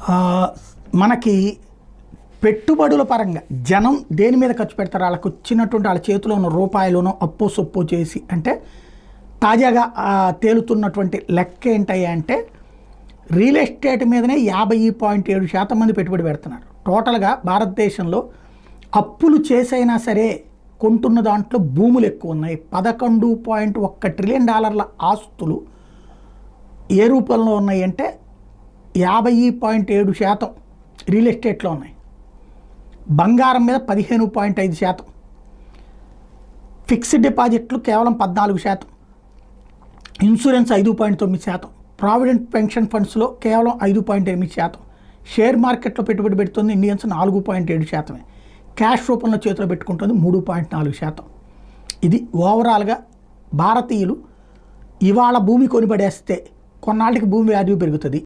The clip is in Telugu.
ఆహ్, మనకి పెట్టుబడుల పరంగా జనం దేని మీద ఖర్చు పెడతారు? వాళ్ళకొచ్చినటువంటి వాళ్ళ చేతిలో ఉన్న రూపాయలోనో అప్పో సొప్పో చేసి అంటే తాజాగా తేలుతున్నటువంటి లెక్క ఏంటయ్యా అంటే రియల్ ఎస్టేట్ మీదనే 50.7% మంది పెట్టుబడి పెడుతున్నారు. టోటల్‌గా భారతదేశంలో అప్పులు చేసైనా సరే కొంటున్న దాంట్లో భూములు ఎక్కువ ఉన్నాయి. $11.1 ట్రిలియన్ ఆస్తులు ఏ రూపంలో ఉన్నాయి అంటే 50.7% రియల్ ఎస్టేట్లో ఉన్నాయి. బంగారం మీద 15.5%, ఫిక్స్డ్ డిపాజిట్లు కేవలం 14%, ఇన్సూరెన్స్ 5.9%, ప్రావిడెంట్ పెన్షన్ ఫండ్స్లో కేవలం 5.8%, షేర్ మార్కెట్లో పెట్టుబడి పెడుతుంది ఇండియన్స్ 4.7%, క్యాష్ రూపంలో చేతిలో పెట్టుకుంటుంది 3.4%. ఇది ఓవరాల్గా భారతీయులు ఇవాళ భూమి కొనిపడేస్తే కొన్నాళ్ళకి భూమి వాల్యూ పెరుగుతుంది.